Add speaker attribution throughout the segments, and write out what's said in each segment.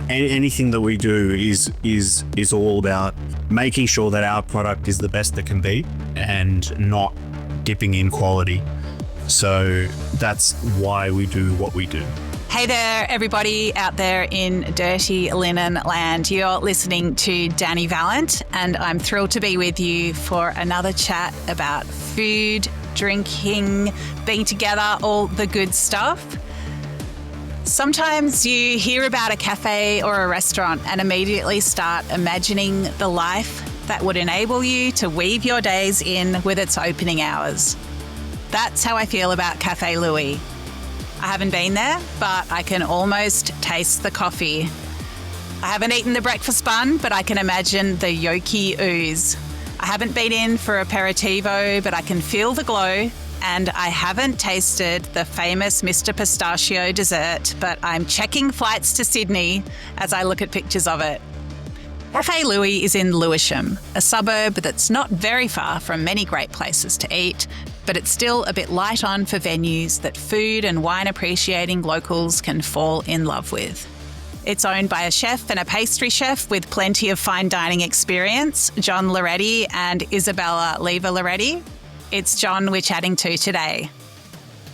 Speaker 1: anything that we do is all about making sure that our product is the best that can be and not dipping in quality. So that's why we do what we do.
Speaker 2: Hey there, everybody out there in dirty linen land. You're listening to Dani Valent, and I'm thrilled to be with you for another chat about food, drinking, being together, all the good stuff. Sometimes you hear about a cafe or a restaurant and immediately start imagining the life that would enable you to weave your days in with its opening hours. That's how I feel about Cafe Lewi. I haven't been there, but I can almost taste the coffee. I haven't eaten the breakfast bun, but I can imagine the yolky ooze. I haven't been in for aperitivo, but I can feel the glow. And I haven't tasted the famous Mr. Pistachio dessert, but I'm checking flights to Sydney as I look at pictures of it. Cafe Lewi is in Lewisham, a suburb that's not very far from many great places to eat, but it's still a bit light on for venues that food and wine appreciating locals can fall in love with. It's owned by a chef and a pastry chef with plenty of fine dining experience, John Laureti and Isabella Leva Laureti. It's John we're chatting to today.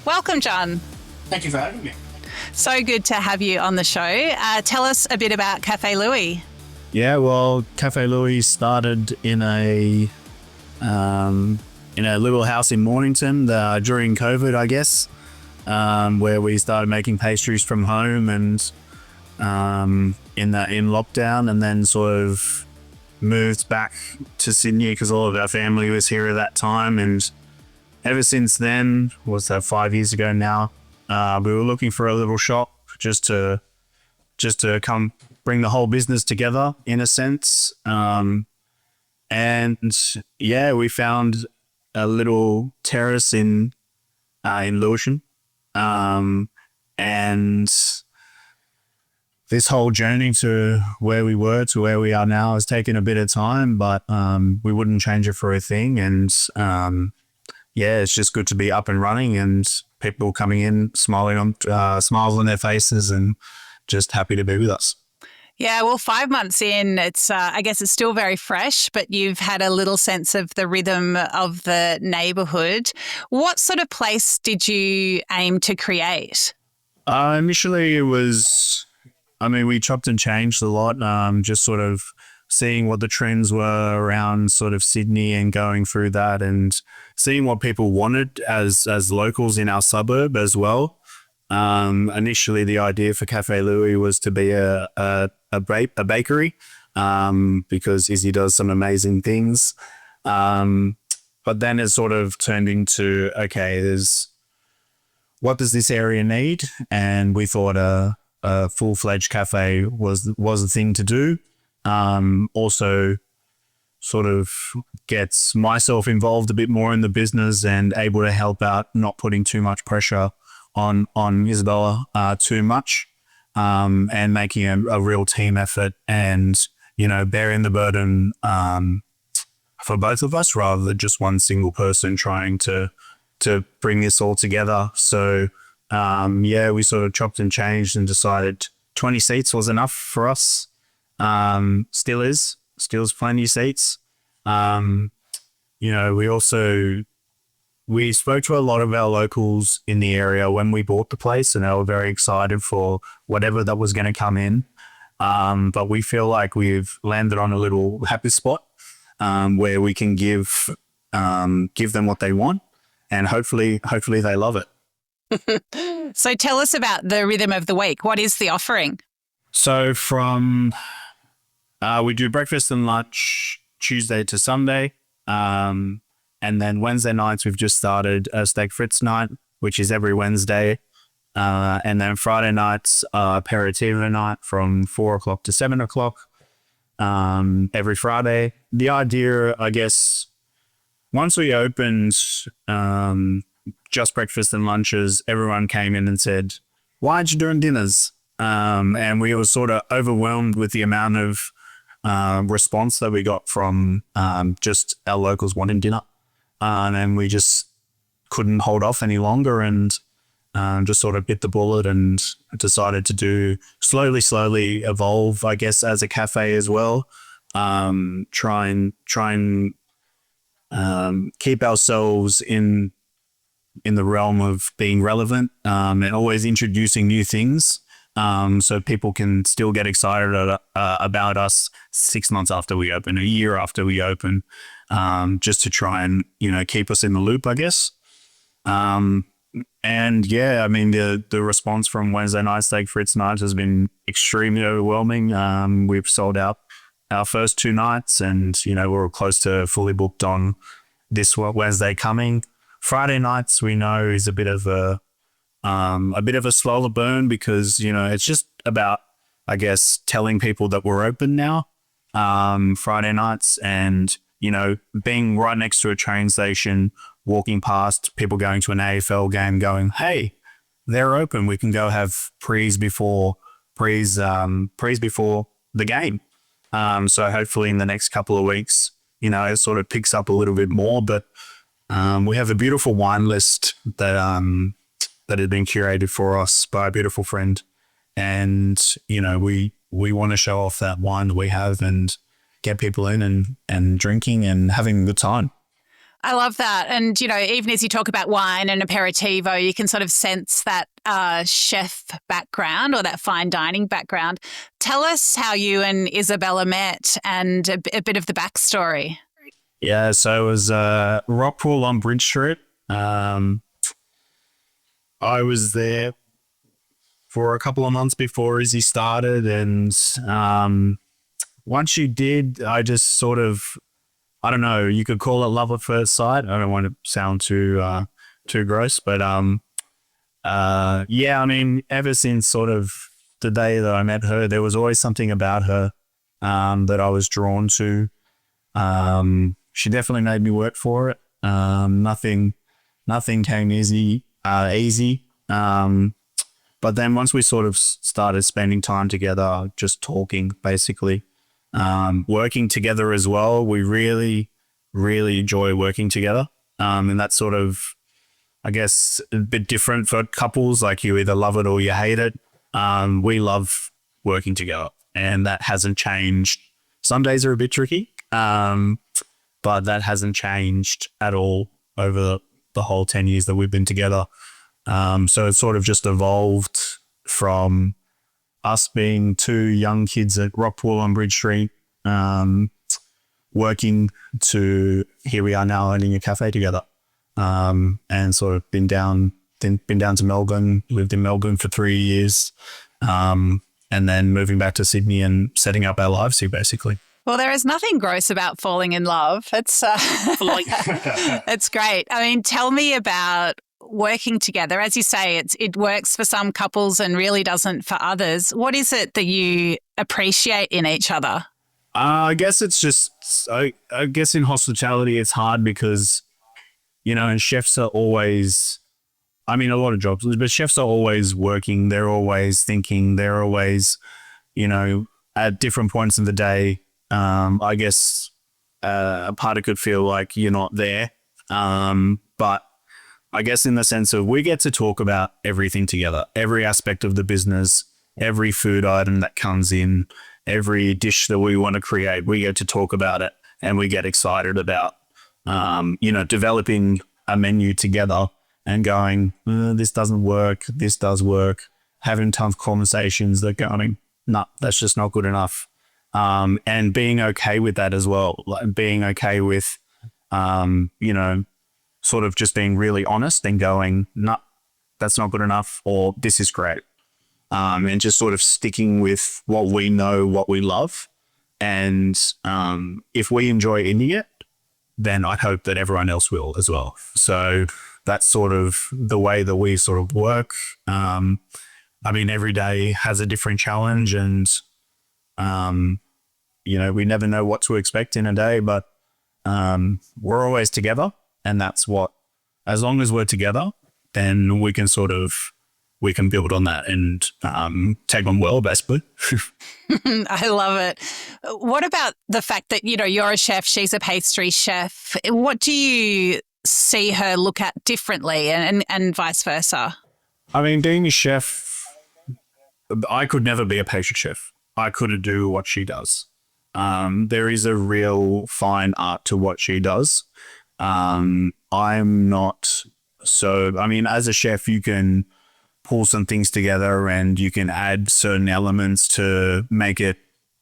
Speaker 2: Welcome, John.
Speaker 1: Thank you for having me.
Speaker 2: So good to have you on the show. Tell us a bit about Cafe Lewi.
Speaker 1: Yeah, well, Cafe Lewi started in a little house in Mornington during COVID, I guess, where we started making pastries from home and in lockdown, and then sort of moved back to Sydney because all of our family was here at that time. And ever since then, was that 5 years ago now, we were looking for a little shop just to come bring the whole business together in a sense. And yeah, we found a little terrace in Lewisham. And this whole journey to where we were to where we are now has taken a bit of time, but we wouldn't change it for a thing. And yeah, it's just good to be up and running and people coming in, smiles on their faces and just happy to be with us.
Speaker 2: Yeah, well, 5 months in, I guess it's still very fresh, but you've had a little sense of the rhythm of the neighbourhood. What sort of place did you aim to create?
Speaker 1: Initially it was, we chopped and changed a lot, just sort of seeing what the trends were around sort of Sydney and going through that and seeing what people wanted as locals in our suburb as well. Initially, the idea for Cafe Lewi was to be a bakery because Izzy does some amazing things. But then it sort of turned into, okay, what does this area need? And we thought a full-fledged cafe was the thing to do. Also sort of gets myself involved a bit more in the business and able to help out, not putting too much pressure on Isabella too much, and making a real team effort and, bearing the burden for both of us rather than just one single person trying to bring this all together. So yeah, we sort of chopped and changed and decided 20 seats was enough for us. Still is plenty of seats. We spoke to a lot of our locals in the area when we bought the place, and they were very excited for whatever that was going to come in. But we feel like we've landed on a little happy spot where we can give them what they want, and hopefully they love it.
Speaker 2: So tell us about the rhythm of the week. What is the offering?
Speaker 1: So we do breakfast and lunch Tuesday to Sunday. And then Wednesday nights, we've just started a steak frites night, which is every Wednesday. And then Friday nights, aperitivo night from 4 o'clock to 7 o'clock every Friday. The idea, I guess, once we opened just breakfast and lunches, everyone came in and said, why aren't you doing dinners? And we were sort of overwhelmed with the amount of response that we got from just our locals wanting dinner. And we just couldn't hold off any longer. And just sort of bit the bullet and decided to do slowly evolve, I guess, as a cafe as well. Try and keep ourselves in the realm of being relevant, and always introducing new things, so people can still get excited about us 6 months after we open, a year after we open, just to try and, keep us in the loop, I guess. And yeah, I mean, the response from Wednesday night steak Fritz nights has been extremely overwhelming. We've sold out our first 2 nights, and we're close to fully booked on this Wednesday coming. Friday nights we know is a bit of a slower burn, because it's just about, I guess, telling people that we're open now, Friday nights, and being right next to a train station, walking past people going to an AFL game, going, hey, they're open, we can go have prees before the game. So hopefully in the next couple of weeks, it sort of picks up a little bit more. But we have a beautiful wine list that had been curated for us by a beautiful friend, and we want to show off that wine that we have and get people in and drinking and having a good time.
Speaker 2: I love that. And, even as you talk about wine and aperitivo, you can sort of sense that chef background or that fine dining background. Tell us how you and Isabella met and a bit of the backstory.
Speaker 1: Yeah, so it was Rockpool on Bridge Street. I was there for a couple of months before Izzy started, and once you did, I just sort of, I don't know, you could call it love at first sight. I don't want to sound too gross, but yeah, I mean, ever since sort of the day that I met her, there was always something about her that I was drawn to. She definitely made me work for it. Nothing came easy. But then once we sort of started spending time together, just talking, basically, working together as well, we really, really enjoy working together. And that's sort of, I guess, a bit different for couples. Like, you either love it or you hate it. We love working together, and that hasn't changed. Some days are a bit tricky, but that hasn't changed at all over the whole 10 years that we've been together. So it's sort of just evolved from us being 2 young kids at Rockpool on Bridge Street, working, to here we are now owning a cafe together, and sort of been down to Melbourne, lived in Melbourne for 3 years, and then moving back to Sydney and setting up our lives here, basically.
Speaker 2: Well, there is nothing gross about falling in love. It's it's great. I mean, tell me about working together. As you say, it works for some couples and really doesn't for others. What is it that you appreciate in each other?
Speaker 1: I guess it's just, I guess in hospitality it's hard because, and chefs are always, I mean, a lot of jobs, but chefs are always working. They're always thinking. They're always, at different points of the day. I guess a part of it could feel like you're not there. But I guess in the sense of, we get to talk about everything together, every aspect of the business, every food item that comes in, every dish that we want to create, we get to talk about it, and we get excited about, developing a menu together and going, this doesn't work, this does work, having tough conversations that going, no, that's just not good enough. And being okay with that as well, like being okay with, sort of just being really honest and going, no, that's not good enough, or this is great. And just sort of sticking with what we know, what we love. And if we enjoy eating it, then I hope that everyone else will as well. So that's sort of the way that we sort of work. I mean, every day has a different challenge, and we never know what to expect in a day, but we're always together, and that's what, as long as we're together, then we can build on that and take on well, basically.
Speaker 2: I love it. What about the fact that, you're a chef, she's a pastry chef? What do you see her look at differently, and vice versa?
Speaker 1: I mean, being a chef, I could never be a pastry chef. I couldn't do what she does. There is a real fine art to what she does. I'm not so, I mean, as a chef, you can pull some things together and you can add certain elements to make it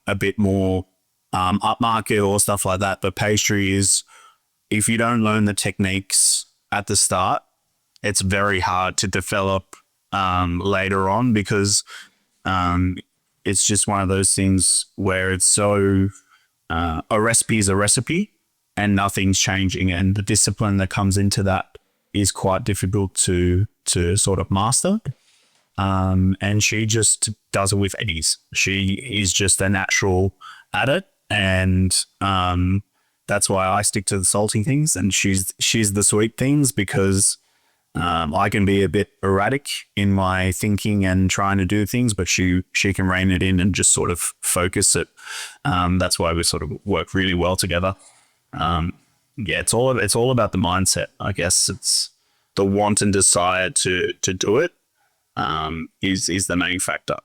Speaker 1: a bit more upmarket or stuff like that. But pastry is, if you don't learn the techniques at the start, it's very hard to develop later on, because it's just one of those things where it's so a recipe is a recipe and nothing's changing, and the discipline that comes into that is quite difficult to sort of master. And she just does it with ease. She is just a natural at it, and that's why I stick to the salty things, and she's the sweet things, because I can be a bit erratic in my thinking and trying to do things, but she can rein it in and just sort of focus it. That's why we sort of work really well together. Yeah, it's all about the mindset. I guess it's the want and desire to do it is the main factor.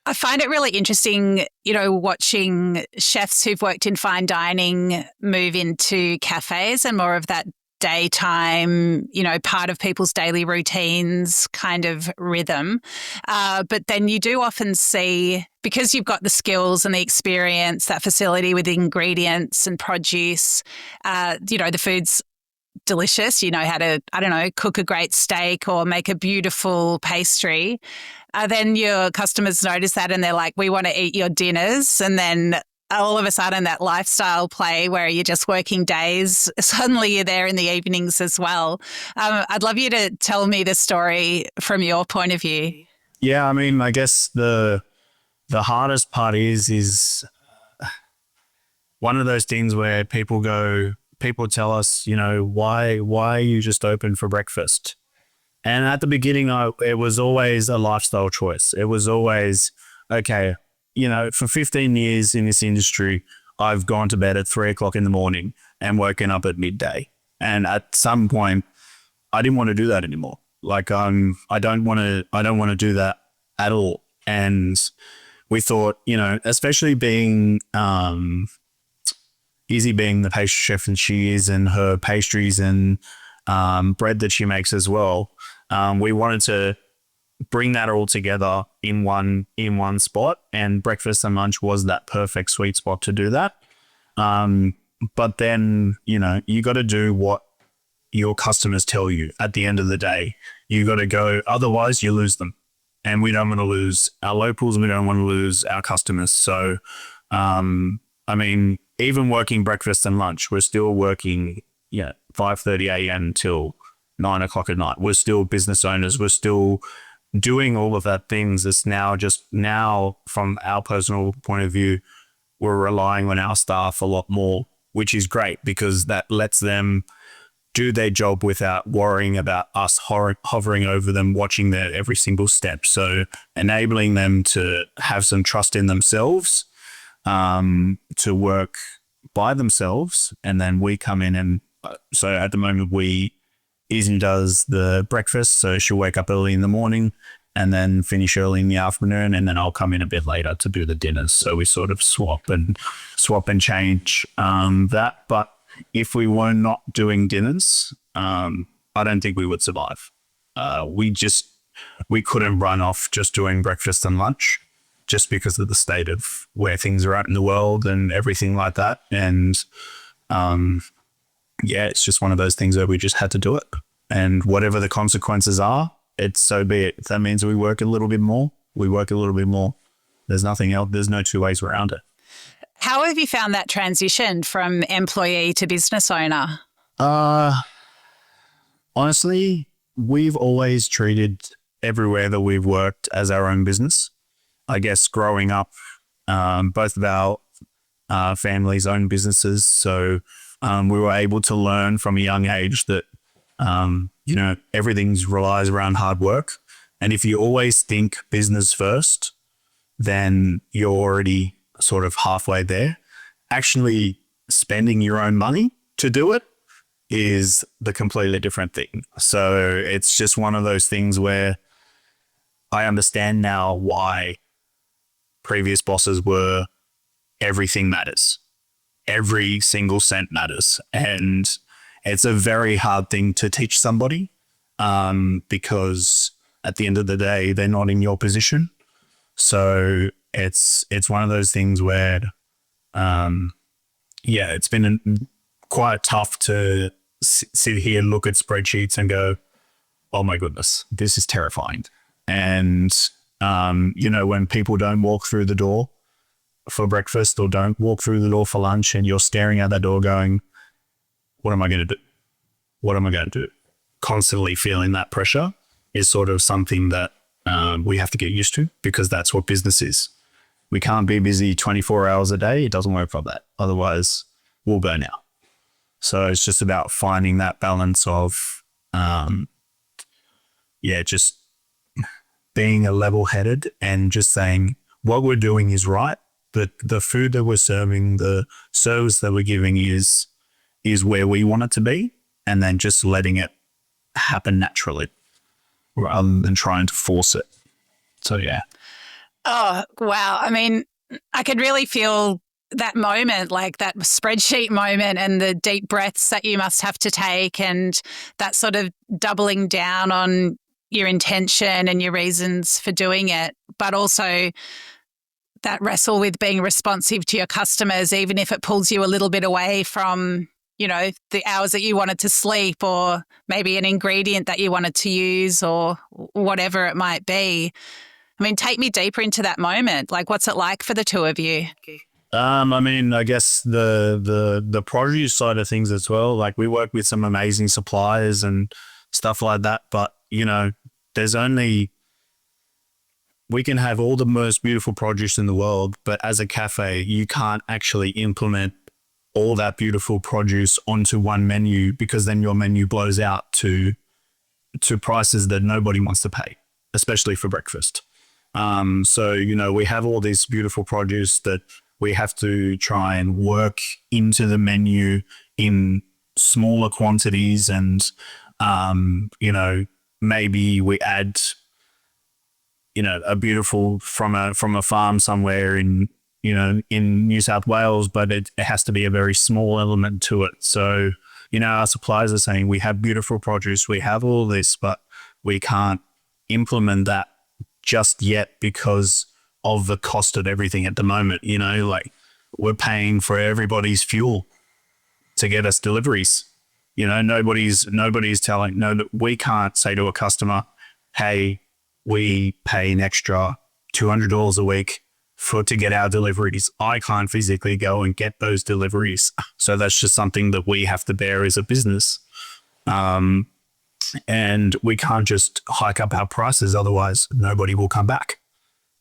Speaker 2: I find it really interesting, watching chefs who've worked in fine dining move into cafes and more of that daytime, part of people's daily routines kind of rhythm. But then you do often see, because you've got the skills and the experience, that facility with ingredients and produce, the food's delicious. You know how to, cook a great steak or make a beautiful pastry. Then your customers notice that and they're like, we want to eat your dinners. And then all of a sudden that lifestyle play where you're just working days, suddenly you're there in the evenings as well. I'd love you to tell me the story from your point of view.
Speaker 1: Yeah, I mean, I guess the hardest part is one of those things where people tell us, why are you just open for breakfast? And at the beginning, it was always a lifestyle choice. It was always, okay, for 15 years in this industry, I've gone to bed at 3 o'clock in the morning and woken up at midday. And at some point, I didn't want to do that anymore. Like, I don't want to do that at all. And we thought, especially being Izzy being the pastry chef and she is, and her pastries and bread that she makes as well, we wanted to bring that all together in one spot, and breakfast and lunch was that perfect sweet spot to do that. But then, you got to do what your customers tell you at the end of the day. You got to go, otherwise you lose them. And we don't want to lose our locals, we don't want to lose our customers. So, I mean, even working breakfast and lunch, we're still working 5:30 a.m. till 9 o'clock at night. We're still business owners. We're still doing all of that things. It's now from our personal point of view, we're relying on our staff a lot more, which is great because that lets them do their job without worrying about us hovering over them, watching their every single step. So enabling them to have some trust in themselves, to work by themselves. And then we come in and so at the moment Izzy does the breakfast. So she'll wake up early in the morning and then finish early in the afternoon. And then I'll come in a bit later to do the dinners. So we sort of swap and change that. But if we were not doing dinners, I don't think we would survive. We couldn't run off just doing breakfast and lunch just because of the state of where things are at in the world and everything like that. And it's just one of those things where we just had to do it. And whatever the consequences are, it's so be it. If that means we work a little bit more, we work a little bit more. There's nothing else. There's no two ways around it.
Speaker 2: How have you found that transition from employee to business owner?
Speaker 1: Honestly, we've always treated everywhere that we've worked as our own business. I guess growing up, both of our families own businesses. So we were able to learn from a young age that, everything relies around hard work. And if you always think business first, then you're already sort of halfway there. Actually spending your own money to do it is the completely different thing. So it's just one of those things where I understand now why previous bosses were everything matters. Every single cent matters. And it's a very hard thing to teach somebody because at the end of the day, they're not in your position. So it's one of those things where, it's been quite tough to sit here and look at spreadsheets and go, oh my goodness, this is terrifying. And, when people don't walk through the door for breakfast or don't walk through the door for lunch and you're staring at that door going, what am I going to do? What am I going to do? Constantly feeling that pressure is sort of something that we have to get used to because that's what business is. We can't be busy 24 hours a day. It doesn't work like that. Otherwise, we'll burn out. So it's just about finding that balance of, just being a level-headed and just saying what we're doing is right. The food that we're serving, the service that we're giving is where we want it to be, and then just letting it happen naturally rather than trying to force it. So, yeah.
Speaker 2: Oh, wow. I mean, I could really feel that moment, like that spreadsheet moment and the deep breaths that you must have to take and that sort of doubling down on your intention and your reasons for doing it, but also that wrestle with being responsive to your customers, even if it pulls you a little bit away from, the hours that you wanted to sleep or maybe an ingredient that you wanted to use or whatever it might be. I mean, take me deeper into that moment. Like, what's it like for the two of you?
Speaker 1: I guess the produce side of things as well. Like, we work with some amazing suppliers and stuff like that. But, we can have all the most beautiful produce in the world, but as a cafe, you can't actually implement all that beautiful produce onto one menu because then your menu blows out to prices that nobody wants to pay, especially for breakfast. We have all this beautiful produce that we have to try and work into the menu in smaller quantities and, maybe we add, a beautiful from a farm somewhere in New South Wales, but it has to be a very small element to it. So, our suppliers are saying we have beautiful produce, we have all this, but we can't implement that just yet because of the cost of everything at the moment. We're paying for everybody's fuel to get us deliveries. Nobody's telling, we can't say to a customer, hey, we pay an extra $200 a week to get our deliveries. I can't physically go and get those deliveries. So that's just something that we have to bear as a business. And we can't just hike up our prices. Otherwise, nobody will come back.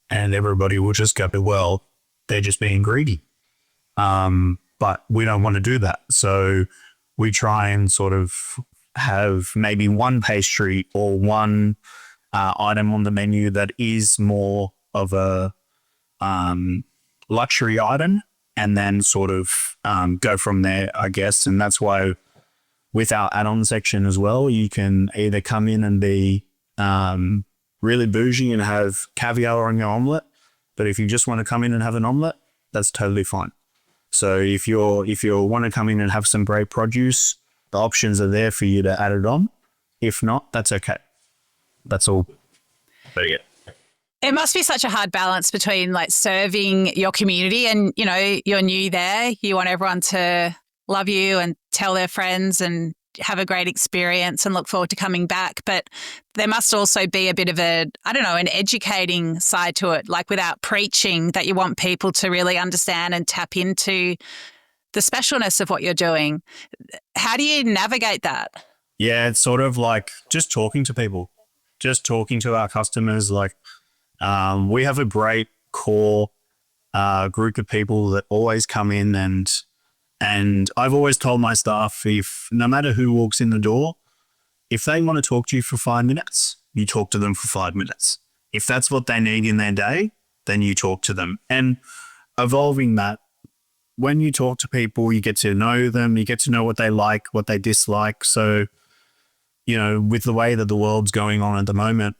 Speaker 1: And everybody will just go, well, they're just being greedy. But we don't want to do that. So we try and sort of have maybe one pastry or one item on the menu that is more of a luxury item, and then sort of go from there, I guess. And that's why with our add-on section as well, you can either come in and be really bougie and have caviar on your omelette, but if you just want to come in and have an omelette, that's totally fine. So if you want to come in and have some great produce, the options are there for you to add it on. If not, that's okay. That's all. But yeah.
Speaker 2: It must be such a hard balance between like serving your community and, you're new there. You want everyone to love you and tell their friends and have a great experience and look forward to coming back. But there must also be a bit of an educating side to it, like without preaching, that you want people to really understand and tap into the specialness of what you're doing. How do you navigate that?
Speaker 1: Yeah, it's sort of like just talking to people, just talking to our customers. Like we have a great core group of people that always come in, and I've always told my staff, if no matter who walks in the door, if they want to talk to you for 5 minutes, you talk to them for 5 minutes. If that's what they need in their day, then you talk to them. And evolving that, when you talk to people, you get to know them, you get to know what they like, what they dislike. So, with the way that the world's going on at the moment,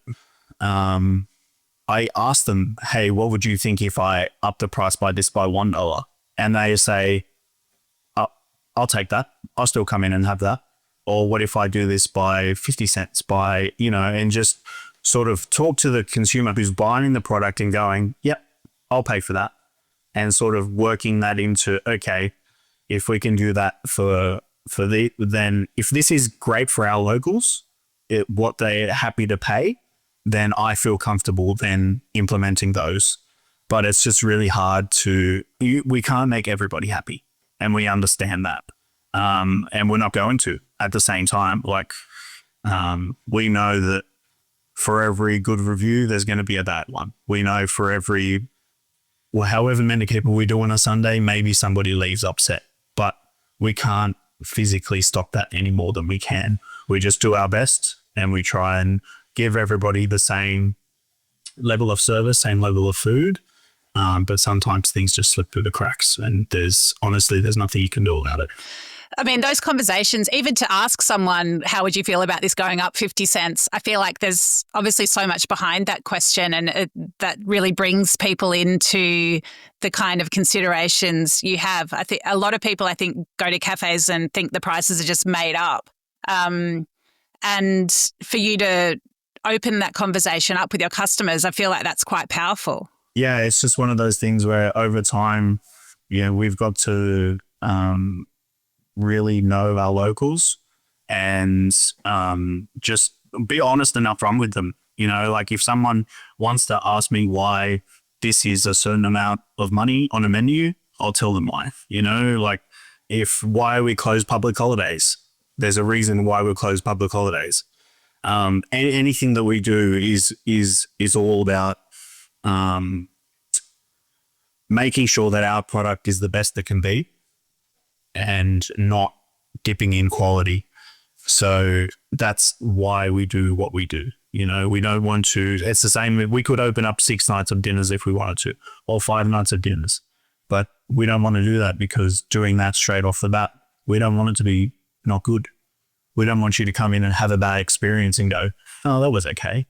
Speaker 1: I ask them, hey, what would you think if I up the price by $1? And they say, I'll take that. I'll still come in and have that. Or what if I do this by 50 cents and just sort of talk to the consumer who's buying the product and going, yep, I'll pay for that. And sort of working that into, okay, if we can do that then if this is great for our locals, what they're happy to pay, then I feel comfortable then implementing those. But it's just really hard we can't make everybody happy. And we understand that. And we're not going to at the same time. We know that for every good review, there's going to be a bad one. We know for however many people we do on a Sunday, maybe somebody leaves upset, but we can't physically stop that any more than we can. We just do our best and we try and give everybody the same level of service, same level of food. But sometimes things just slip through the cracks and there's nothing you can do about it.
Speaker 2: I mean, those conversations, even to ask someone, how would you feel about this going up 50 cents? I feel like there's obviously so much behind that question and that really brings people into the kind of considerations you have. I think a lot of people, go to cafes and think the prices are just made up. And for you to open that conversation up with your customers, I feel like that's quite powerful.
Speaker 1: Yeah, it's just one of those things where over time, we've got to really know our locals and just be honest and upfront with them. If someone wants to ask me why this is a certain amount of money on a menu, I'll tell them why. Why we close public holidays, there's a reason why we close public holidays. Anything that we do is all about making sure that our product is the best it can be and not dipping in quality. So that's why we do what we do. We don't want to, it's the same, we could open up 6 nights of dinners if we wanted to, or 5 nights of dinners, but we don't want to do that because doing that straight off the bat, we don't want it to be not good. We don't want you to come in and have a bad experience and go, oh, that was okay.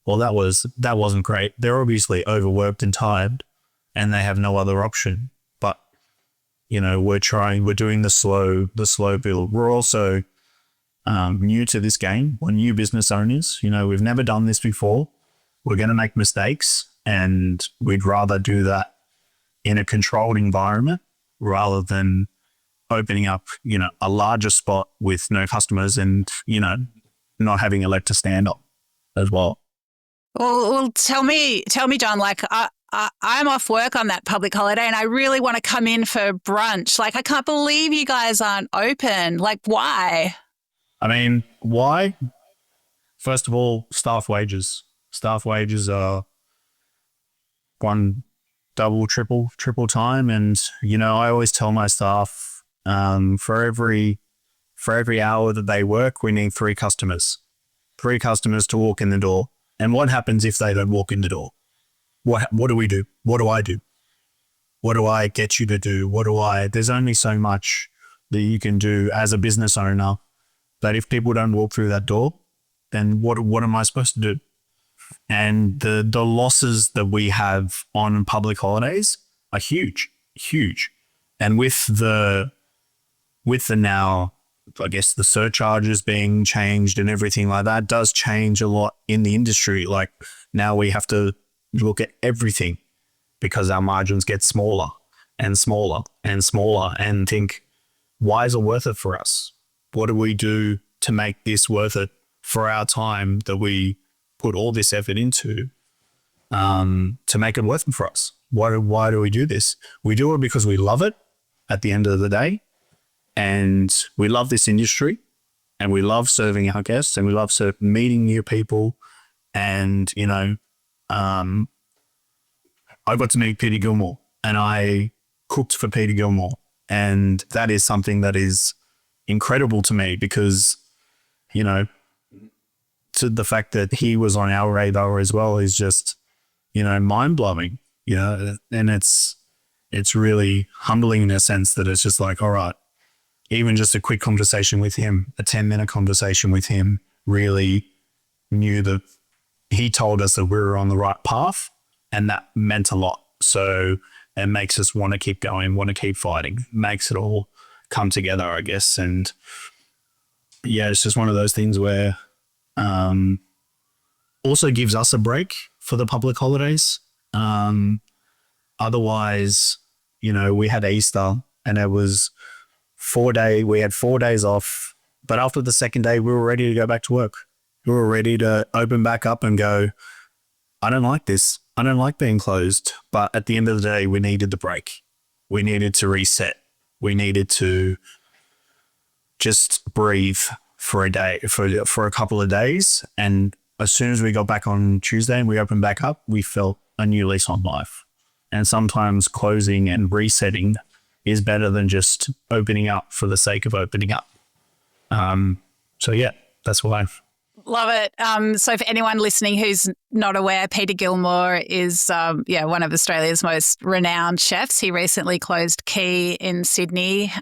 Speaker 1: Well, that wasn't great. They're obviously overworked and tired and they have no other option. But, we're doing the slow build. We're also new to this game. We're new business owners. We've never done this before. We're going to make mistakes and we'd rather do that in a controlled environment rather than opening up, a larger spot with no customers and, not having a leg to stand on as well.
Speaker 2: Well, tell me, John, I'm off work on that public holiday and I really want to come in for brunch. I can't believe you guys aren't open. Why?
Speaker 1: I mean, why? First of all, staff wages. Staff wages are one double, triple time. And, I always tell my staff, for every hour that they work, we need 3 customers. 3 customers to walk in the door. And what happens if they don't walk in the door? What do we do? What do I do? What do I get you to do? There's only so much that you can do as a business owner that if people don't walk through that door, then what am I supposed to do? And the losses that we have on public holidays are huge. And with the now, I guess the surcharges being changed and everything like that does change a lot in the industry. Now we have to look at everything because our margins get smaller and smaller and smaller and think, why is it worth it for us? What do we do to make this worth it for our time that we put all this effort into to make it worth it for us? Why do we do this? We do it because we love it at the end of the day. And we love this industry and we love serving our guests and we love meeting new people. And, I got to meet Peter Gilmore and I cooked for Peter Gilmore. And that is something that is incredible to me because, to the fact that he was on our radar as well is just, mind blowing, and it's really humbling in a sense that it's just all right. Even just a quick conversation with him, a 10-minute conversation with him really knew that he told us that we were on the right path, and that meant a lot. So it makes us want to keep going, want to keep fighting, makes it all come together, I guess. And yeah, it's just one of those things where also gives us a break for the public holidays. Otherwise, we had Easter and it was we had 4 days off, but after the second day, we were ready to go back to work. We were ready to open back up and go, I don't like this. I don't like being closed. But at the end of the day, we needed the break. We needed to reset. We needed to just breathe for a day, for a couple of days. And as soon as we got back on Tuesday and we opened back up, we felt a new lease on life. And sometimes closing and resetting is better than just opening up for the sake of opening up. So yeah, that's why.
Speaker 2: Love it. So for anyone listening who's not aware, Peter Gilmore is one of Australia's most renowned chefs. He recently closed Key in Sydney,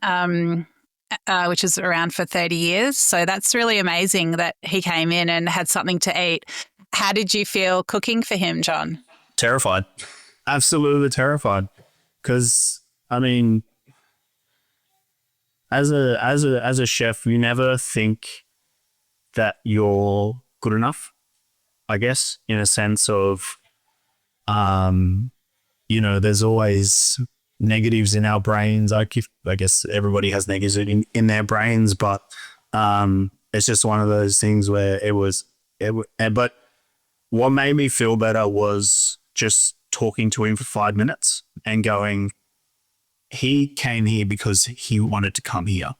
Speaker 2: which is around for 30 years. So that's really amazing that he came in and had something to eat. How did you feel cooking for him, John?
Speaker 1: Terrified. Absolutely terrified. Because, I mean, as a chef, you never think that you're good enough, I guess, in a sense of, there's always negatives in our brains. I guess everybody has negatives in their brains, but it's just one of those things where but what made me feel better was just talking to him for 5 minutes and going, he came here because he wanted to come here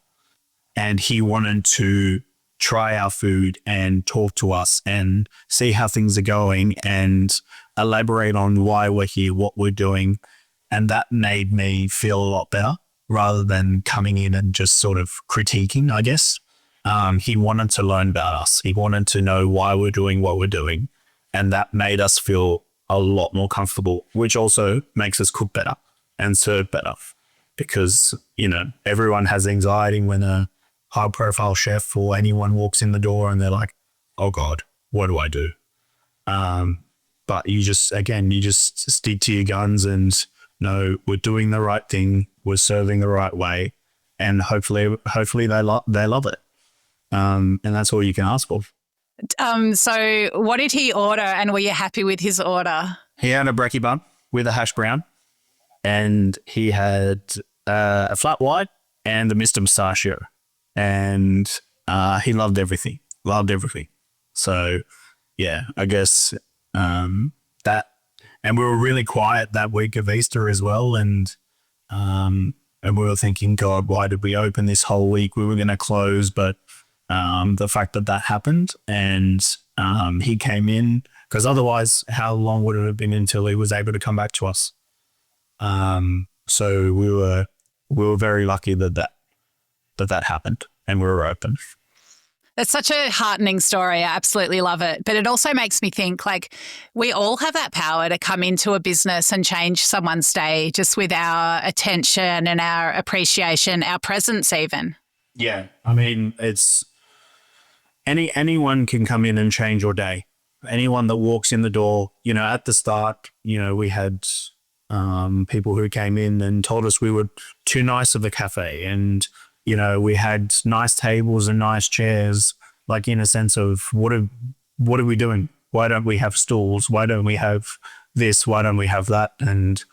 Speaker 1: and he wanted to try our food and talk to us and see how things are going and elaborate on why we're here, what we're doing. And that made me feel a lot better rather than coming in and just sort of critiquing, I guess. He wanted to learn about us. He wanted to know why we're doing what we're doing. And that made us feel a lot more comfortable, which also makes us cook better and serve better because, everyone has anxiety when a high profile chef or anyone walks in the door and they're like, oh God, what do I do? But you just stick to your guns and know we're doing the right thing. We're serving the right way. And hopefully they love it. And that's all you can ask for.
Speaker 2: So what did he order and were you happy with his order?
Speaker 1: He had a brekkie bun with a hash brown and he had a flat white and a Mr. Mustachio. And he loved everything. So, yeah, I guess that, and we were really quiet that week of Easter as well. And we were thinking, God, why did we open this whole week? We were going to close, but the fact that happened and he came in, because otherwise, how long would it have been until he was able to come back to us? So we were very lucky that happened and we were open.
Speaker 2: That's such a heartening story. I absolutely love it. But it also makes me think we all have that power to come into a business and change someone's day just with our attention and our appreciation, our presence even.
Speaker 1: Yeah. I mean, it's anyone can come in and change your day. Anyone that walks in the door, at the start, we had people who came in and told us we were too nice of a cafe and, we had nice tables and nice chairs, in a sense of what are we doing? Why don't we have stools? Why don't we have this? Why don't we have that? And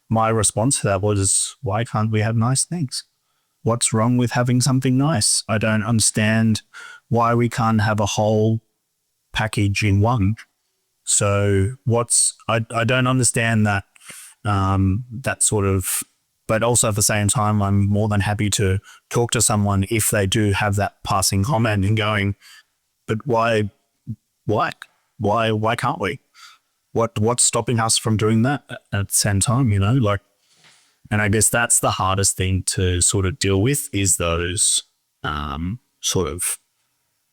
Speaker 1: my response to that was, why can't we have nice things? What's wrong with having something nice? I don't understand why we can't have a whole package in one. So I don't understand that, that sort of, but also at the same time, I'm more than happy to talk to someone if they do have that passing comment and going, but why can't we? What's stopping us from doing that at the same time, and I guess that's the hardest thing to sort of deal with is those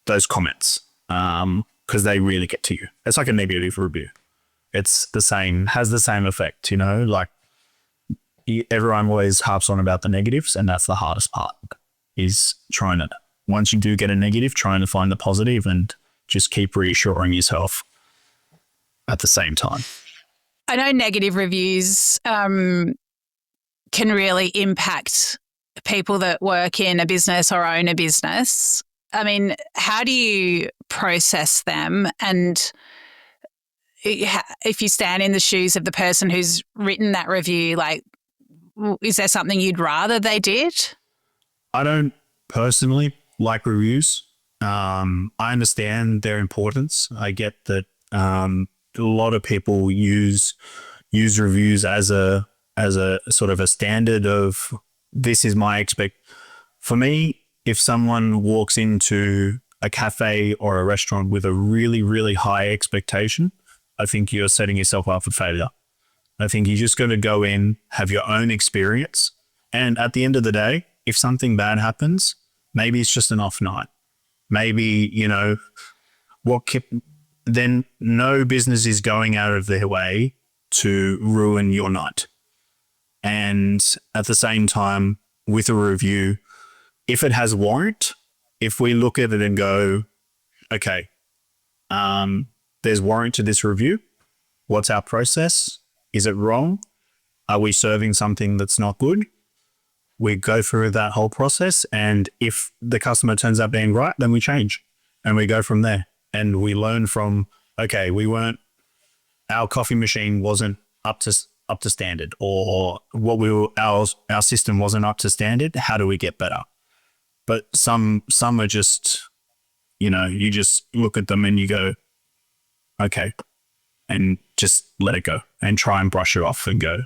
Speaker 1: those comments, because they really get to you. It's like a negative review. It's has the same effect, everyone always harps on about the negatives, and that's the hardest part is trying to, once you do get a negative, trying to find the positive and just keep reassuring yourself at the same time.
Speaker 2: I know negative reviews can really impact people that work in a business or own a business. I mean, how do you process them? And if you stand in the shoes of the person who's written that review, like, is there something you'd rather they did?
Speaker 1: I don't personally like reviews. I understand their importance. I get that a lot of people use reviews as a sort of a standard of this is my expect. For me, if someone walks into a cafe or a restaurant with a really, really high expectation, I think you're setting yourself up for failure. I think you just got to go in, have your own experience. And at the end of the day, if something bad happens, maybe it's just an off night. Maybe, then no business is going out of their way to ruin your night. And at the same time, with a review, if it has warrant, if we look at it and go, okay, there's warrant to this review. What's our process? Is it wrong? Are we serving something that's not good? We go through that whole process. And if the customer turns out being right, then we change and we go from there. And we learn from, okay, our coffee machine wasn't up to standard, or our system wasn't up to standard. How do we get better? But some are just, you just look at them and you go, okay, and just let it go and try and brush it off and go,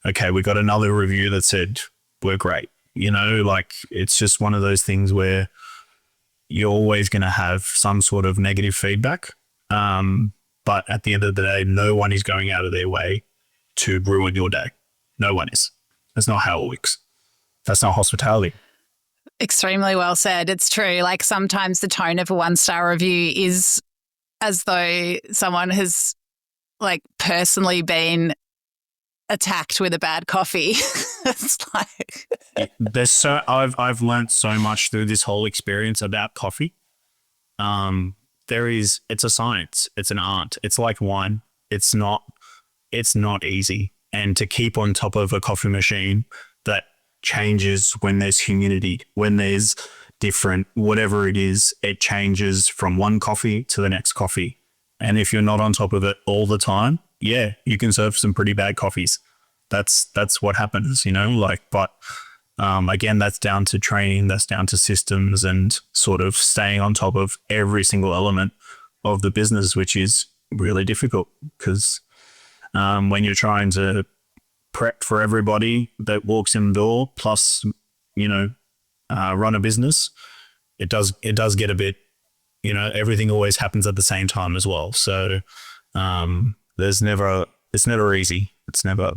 Speaker 1: okay, we got another review that said we're great. It's just one of those things where you're always going to have some sort of negative feedback. But at the end of the day, no one is going out of their way to ruin your day. No one is. That's not how it works. That's not hospitality.
Speaker 2: Extremely well said. It's true. Like, sometimes the tone of a 1-star review is as though someone has personally been attacked with a bad coffee. It's like
Speaker 1: I've learned so much through this whole experience about coffee. It's a science, it's an art. It's like wine. It's not easy. And to keep on top of a coffee machine that changes when there's humidity, when there's different, whatever it is, it changes from one coffee to the next coffee. And if you're not on top of it all the time, yeah, you can serve some pretty bad coffees. That's what happens, but again, that's down to training, that's down to systems and sort of staying on top of every single element of the business, which is really difficult because when you're trying to prep for everybody that walks in the door, plus, run a business, it does get a bit, everything always happens at the same time as well. So it's never easy. It's never,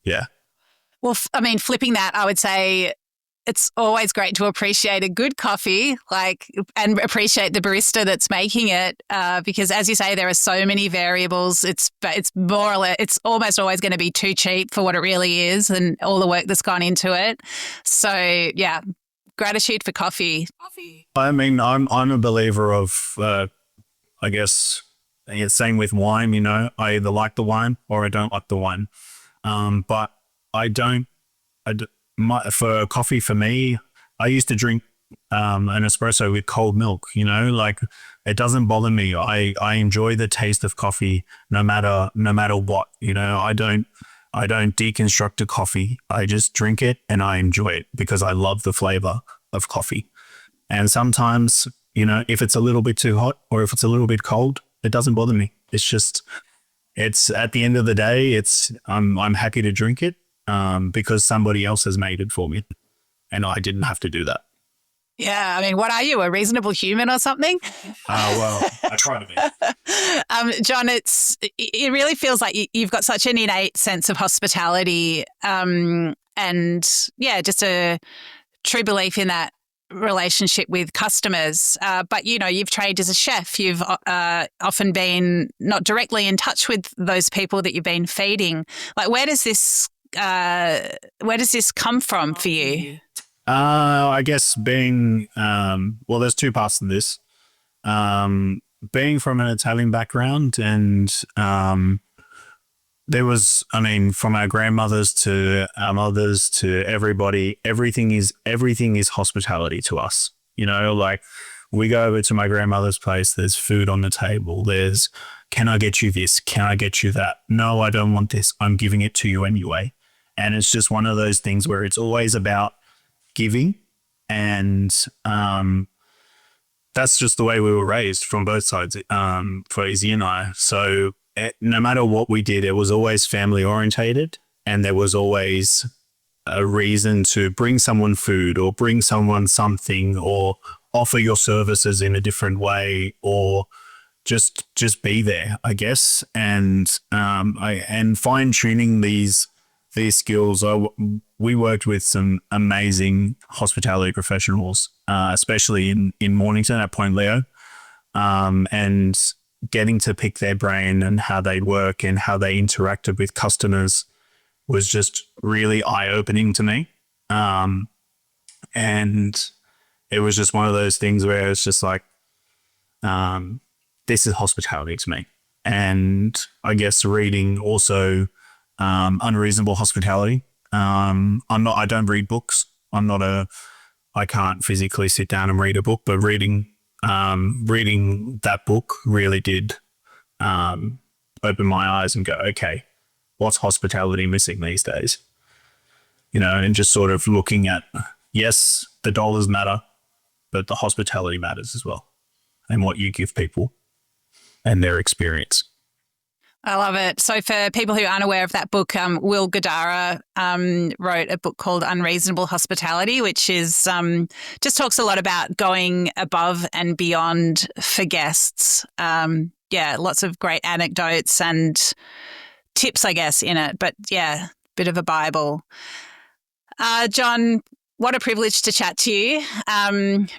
Speaker 1: yeah.
Speaker 2: Well, flipping that, I would say it's always great to appreciate a good coffee, and appreciate the barista that's making it, because, as you say, there are so many variables. It's more or less, it's almost always going to be too cheap for what it really is, and all the work that's gone into it. So, yeah, gratitude for coffee.
Speaker 1: I'm a believer of, I guess, same with wine. I either like the wine or I don't like the wine. But for coffee, for me, I used to drink an espresso with cold milk, it doesn't bother me. I enjoy the taste of coffee no matter what, I don't deconstruct a coffee. I just drink it and I enjoy it because I love the flavor of coffee. And sometimes, if it's a little bit too hot or if it's a little bit cold, it doesn't bother me. It's at the end of the day, I'm happy to drink it because somebody else has made it for me and I didn't have to do that.
Speaker 2: Yeah, what are you, a reasonable human or something?
Speaker 1: Well, I try to be.
Speaker 2: John, it really feels like you've got such an innate sense of hospitality, and just a true belief in that relationship with customers. But you've trained as a chef. You've often been not directly in touch with those people that you've been feeding. Where does this come from for you?
Speaker 1: I guess being, there's two parts to this. being from an Italian background, and there was, I mean, from our grandmothers to our mothers to everybody, everything is hospitality to us. You know, like we go over to my grandmother's place, there's food on the table. There's, can I get you this? Can I get you that? No, I don't want this. I'm giving it to you anyway. And it's just one of those things where it's always about giving. And that's just the way we were raised from both sides, for Izzy and I. So no matter what we did, it was always family orientated, and there was always a reason to bring someone food or bring someone something or offer your services in a different way, or just be there, I guess. And and fine tuning these skills. We worked with some amazing hospitality professionals, especially in Mornington at Point Leo, and getting to pick their brain and how they work and how they interacted with customers was just really eye-opening to me. And it was just one of those things where it's just like, this is hospitality to me. And I guess reading also Unreasonable Hospitality. I don't read books. I can't physically sit down and read a book, but reading that book really did open my eyes and go, okay, what's hospitality missing these days? You know, and just sort of looking at, yes, the dollars matter, but the hospitality matters as well, and what you give people and their experience.
Speaker 2: I love it. So for people who aren't aware of that book, Will Gadara wrote a book called Unreasonable Hospitality, which is just talks a lot about going above and beyond for guests. Lots of great anecdotes and tips, I guess, in it. But yeah, bit of a Bible. John, what a privilege to chat to you.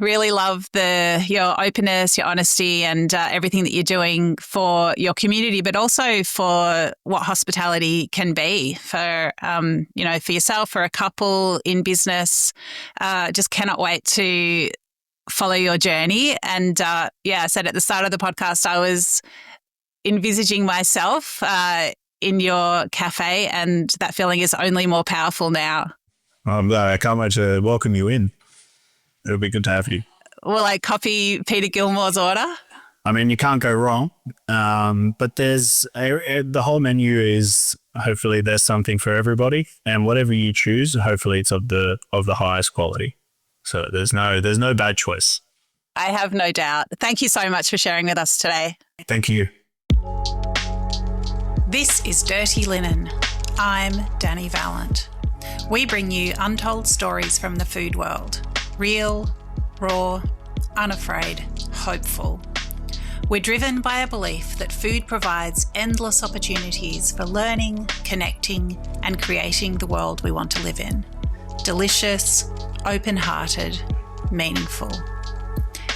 Speaker 2: Really love your openness, your honesty, and everything that you're doing for your community, but also for what hospitality can be for yourself, for a couple in business. Just cannot wait to follow your journey. And I said at the start of the podcast, I was envisaging myself in your cafe, and that feeling is only more powerful now.
Speaker 1: I can't wait to welcome you in. It'll be good to have you.
Speaker 2: Will I copy Peter Gilmore's order?
Speaker 1: I mean, you can't go wrong. But there's the whole menu is, hopefully there's something for everybody, and whatever you choose, hopefully it's of the highest quality. So there's no bad choice.
Speaker 2: I have no doubt. Thank you so much for sharing with us today.
Speaker 1: Thank you.
Speaker 2: This is Dirty Linen. I'm Dani Valent. We bring you untold stories from the food world. Real, raw, unafraid, hopeful. We're driven by a belief that food provides endless opportunities for learning, connecting, and creating the world we want to live in. Delicious, open-hearted, meaningful.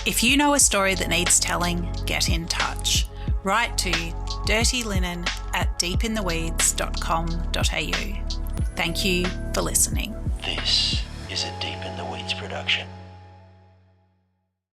Speaker 2: If you know a story that needs telling, get in touch. Write to dirtylinen@deepintheweeds.com.au. Thank you for listening.
Speaker 3: This is a Deep in the Weeds production.